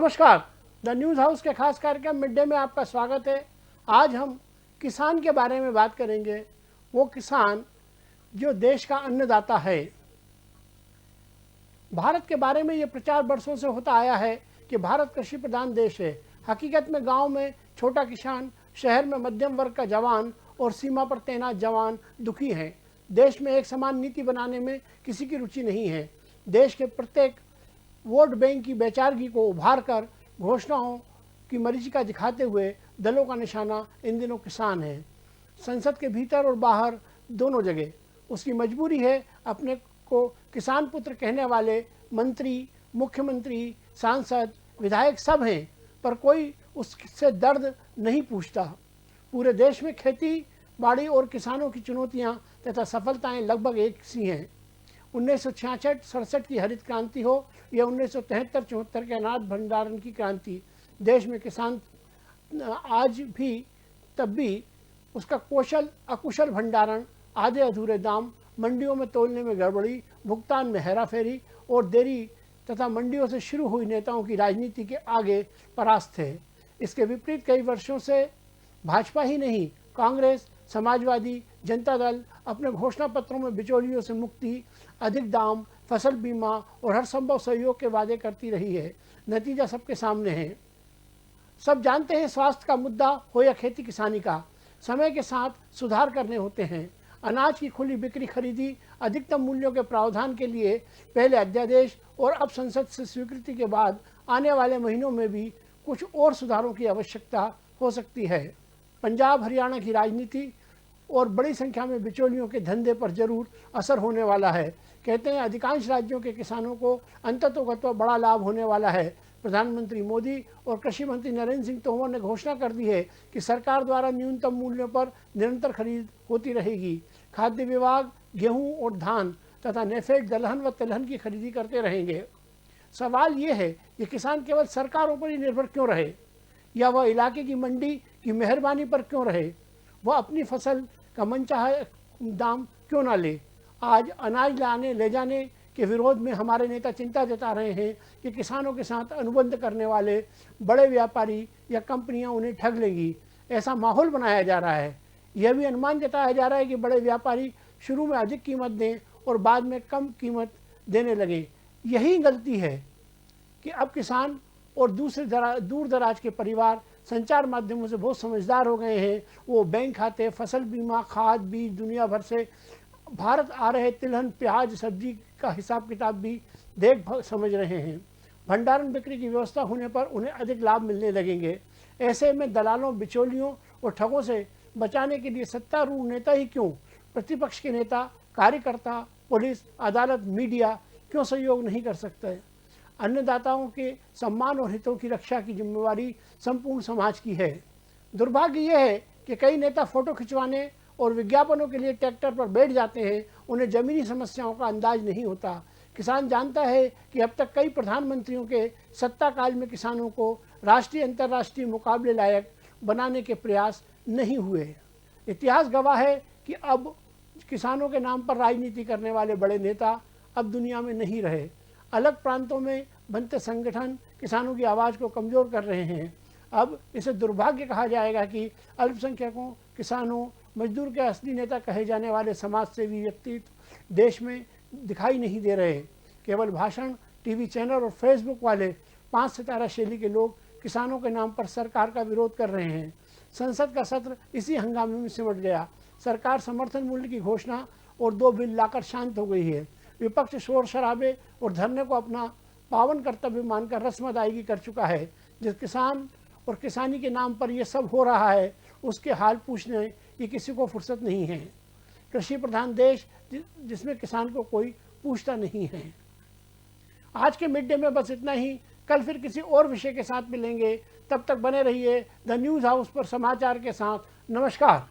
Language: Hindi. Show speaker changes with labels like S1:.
S1: नमस्कार। द न्यूज़ हाउस के खास कार्यक्रम मिड डे में आपका स्वागत है। आज हम किसान के बारे में बात करेंगे। वो किसान जो देश का अन्नदाता है। भारत के बारे में ये प्रचार वर्षों से होता आया है कि भारत कृषि प्रधान देश है। हकीकत में गांव में छोटा किसान, शहर में मध्यम वर्ग का जवान और सीमा पर तैनात जवान दुखी हैं। देश में एक समान नीति बनाने में किसी की रुचि नहीं है। देश के प्रत्येक वोट बैंक की बेचारगी को उभार कर घोषणाओं की मरीचिका दिखाते हुए दलों का निशाना इन दिनों किसान है। संसद के भीतर और बाहर दोनों जगह उसकी मजबूरी है। अपने को किसान पुत्र कहने वाले मंत्री, मुख्यमंत्री, सांसद, विधायक सब हैं, पर कोई उससे दर्द नहीं पूछता। पूरे देश में खेती बाड़ी और किसानों की चुनौतियां तथा सफलताएं लगभग एक सी हैं। 1966-67 की हरित क्रांति हो या 1973-74 के अनाज भंडारण की क्रांति, देश में किसान आज भी तब भी उसका अकुशल भंडारण, आधे अधूरे दाम, मंडियों में तोलने में गड़बड़ी, भुगतान में हेराफेरी और देरी तथा मंडियों से शुरू हुई नेताओं की राजनीति के आगे परास्त थे। इसके विपरीत कई वर्षों से भाजपा ही नहीं, कांग्रेस, समाजवादी, जनता दल अपने घोषणा पत्रों में बिचौलियों से मुक्ति, अधिक दाम, फसल बीमा और हर संभव सहयोग के वादे करती रही है। नतीजा सबके सामने है। सब जानते हैं, स्वास्थ्य का मुद्दा हो या खेती किसानी का, समय के साथ सुधार करने होते हैं। अनाज की खुली बिक्री, खरीदी, अधिकतम मूल्यों के प्रावधान के लिए पहले अध्यादेश और अब संसद से स्वीकृति के बाद आने वाले महीनों में भी कुछ और सुधारों की आवश्यकता हो सकती है। पंजाब, हरियाणा की राजनीति और बड़ी संख्या में बिचौलियों के धंधे पर जरूर असर होने वाला है। कहते हैं अधिकांश राज्यों के किसानों को अंततोगत्वा बड़ा लाभ होने वाला है। प्रधानमंत्री मोदी और कृषि मंत्री नरेंद्र सिंह तोमर ने घोषणा कर दी है कि सरकार द्वारा न्यूनतम मूल्यों पर निरंतर खरीद होती रहेगी। खाद्य विभाग गेहूं और धान तथा नेफेड दलहन व तिलहन की खरीदी करते रहेंगे। सवाल ये है कि किसान केवल सरकारों पर ही निर्भर क्यों रहे, या वह इलाके की मंडी की मेहरबानी पर क्यों रहे। वह अपनी फसल का मनचाहा दाम क्यों ना ले। आज अनाज लाने ले जाने के विरोध में हमारे नेता चिंता जता रहे हैं कि किसानों के साथ अनुबंध करने वाले बड़े व्यापारी या कंपनियां उन्हें ठग लेंगी। ऐसा माहौल बनाया जा रहा है। यह भी अनुमान जताया जा रहा है कि बड़े व्यापारी शुरू में अधिक कीमत दें और बाद में कम कीमत देने लगे। यही गलती है कि अब किसान और दूर दराज के परिवार संचार माध्यमों से बहुत समझदार हो गए हैं। वो बैंक खाते, फसल बीमा, खाद, बीज, दुनिया भर से भारत आ रहे तिलहन, प्याज, सब्जी का हिसाब किताब भी देख समझ रहे हैं। भंडारण बिक्री की व्यवस्था होने पर उन्हें अधिक लाभ मिलने लगेंगे। ऐसे में दलालों, बिचौलियों और ठगों से बचाने के लिए सत्तारूढ़ नेता ही क्यों, प्रतिपक्ष के नेता, कार्यकर्ता, पुलिस, अदालत, मीडिया क्यों सहयोग नहीं कर सकते। अन्नदाताओं के सम्मान और हितों की रक्षा की जिम्मेवारी संपूर्ण समाज की है। दुर्भाग्य यह है कि कई नेता फोटो खिंचवाने और विज्ञापनों के लिए ट्रैक्टर पर बैठ जाते हैं। उन्हें जमीनी समस्याओं का अंदाज नहीं होता। किसान जानता है कि अब तक कई प्रधानमंत्रियों के सत्ता काल में किसानों को राष्ट्रीय अंतर्राष्ट्रीय मुकाबले लायक बनाने के प्रयास नहीं हुए। इतिहास गवाह है कि अब किसानों के नाम पर राजनीति करने वाले बड़े नेता अब दुनिया में नहीं रहे। अलग प्रांतों में बनते संगठन किसानों की आवाज़ को कमज़ोर कर रहे हैं। अब इसे दुर्भाग्य कहा जाएगा कि अल्पसंख्यकों, किसानों, मजदूर के असली नेता कहे जाने वाले समाज सेवी व्यक्तित्व देश में दिखाई नहीं दे रहे। केवल भाषण, टीवी चैनल और फेसबुक वाले 5 सितारा शैली के लोग किसानों के नाम पर सरकार का विरोध कर रहे हैं। संसद का सत्र इसी हंगामे में सिमट गया। सरकार समर्थन मूल्य की घोषणा और 2 बिल लाकर शांत हो गई है। विपक्ष शोर शराबे और धरने को अपना पावन कर्तव्य मानकर रस्म अदायगी कर चुका है। जिस किसान और किसानी के नाम पर यह सब हो रहा है, उसके हाल पूछने की किसी को फुर्सत नहीं है। कृषि प्रधान देश जिसमें किसान को कोई पूछता नहीं है। आज के मिड डे में बस इतना ही। कल फिर किसी और विषय के साथ मिलेंगे। तब तक बने रहिए द न्यूज़ हाउस पर समाचार के साथ। नमस्कार।